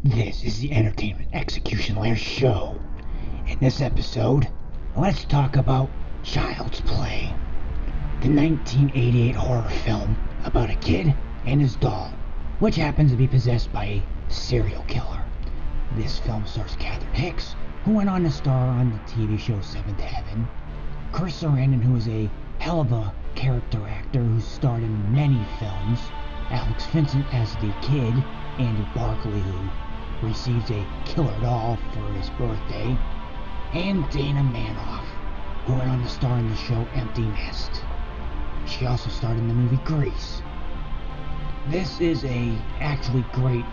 This is the Entertainment Execution Lair Show. In this episode, let's talk about Child's Play, the 1988 horror film about a kid and his doll, which happens to be possessed by a serial killer. This film stars Catherine Hicks, who went on to star on the TV show Seventh Heaven, Chris Sarandon, who is a hell of a character actor who starred in many films, Alex Vincent as the kid, Andy Barclay, who receives a killer doll for his birthday, and Dana Manoff, who went on to star in the show Empty Nest. She also starred in the movie Grease. This is a actually great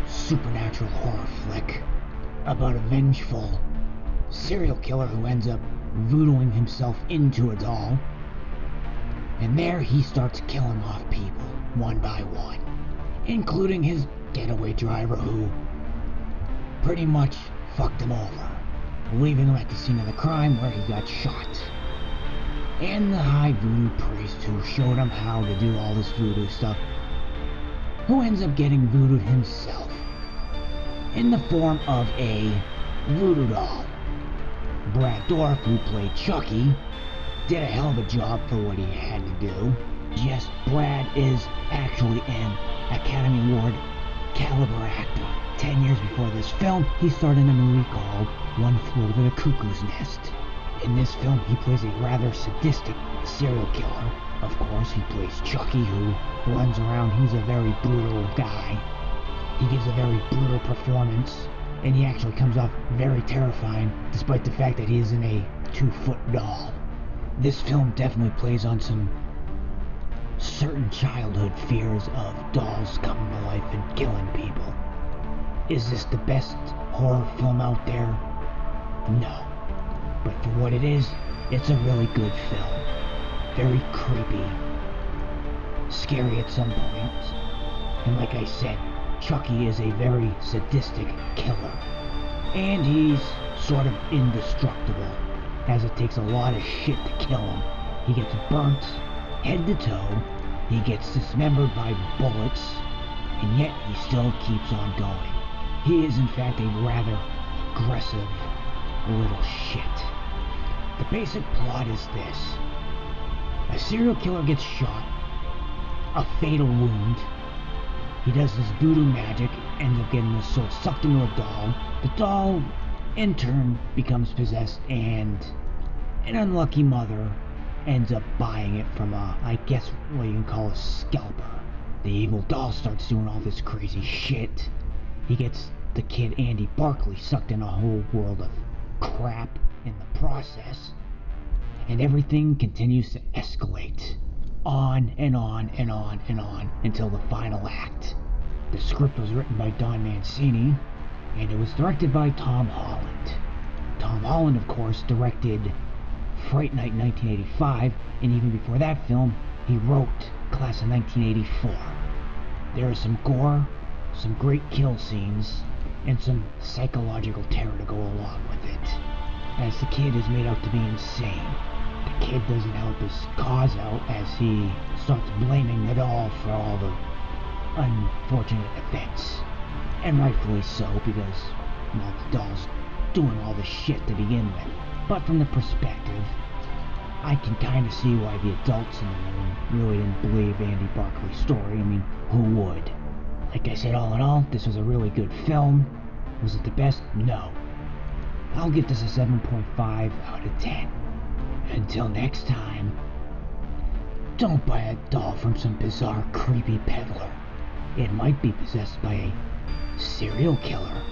supernatural horror flick about a vengeful serial killer who ends up voodooing himself into a doll, and there he starts killing off people one by one, including his getaway driver, who pretty much fucked him over, leaving him at the scene of the crime where he got shot. And the high voodoo priest who showed him how to do all this voodoo stuff, who ends up getting voodooed himself in the form of a voodoo doll. Brad Dourif, who played Chucky, did a hell of a job for what he had to do. Yes, Brad is actually an Academy Award caliber actor. 10 years before this film, he starred in a movie called One Flew Over the Cuckoo's Nest. In this film, he plays a rather sadistic serial killer. Of course, he plays Chucky, who runs around. He's a very brutal guy. He gives a very brutal performance, and he actually comes off very terrifying, despite the fact that he isn't a 2-foot doll. This film definitely plays on some certain childhood fears of dolls coming to life and killing people. Is this the best horror film out there? No. But for what it is, it's a really good film. Very creepy, scary at some points, and like I said, Chucky is a very sadistic killer, and he's sort of indestructible, as it takes a lot of shit to kill him. He gets burnt head to toe, he gets dismembered by bullets, and yet he still keeps on going. He is in fact a rather aggressive little shit. The basic plot is this. A serial killer gets shot, a fatal wound. He does this voodoo magic, ends up getting his soul sucked into a doll. The doll, in turn, becomes possessed, and an unlucky mother ends up buying it from I guess what you can call a scalper. The evil doll starts doing all this crazy shit. He gets the kid Andy Barclay sucked in a whole world of crap in the process, and everything continues to escalate on and on and on and on until the final act. The script was written by Don Mancini, and it was directed by Tom Holland. Tom Holland, of course, directed Fright Night 1985, and even before that film, he wrote Class of 1984. There is some gore, some great kill scenes, and some psychological terror to go along with it, as the kid is made out to be insane. The kid doesn't help his cause out as he starts blaming the doll for all the unfortunate events. And rightfully so, because, well, the doll's doing all the shit to begin with. But from the perspective, I can kind of see why the adults in the room really didn't believe Andy Barclay's story. I mean, who would? Like I said, all in all, this was a really good film. Was it the best? No. I'll give this a 7.5 out of 10. Until next time, don't buy a doll from some bizarre, creepy peddler. It might be possessed by a serial killer.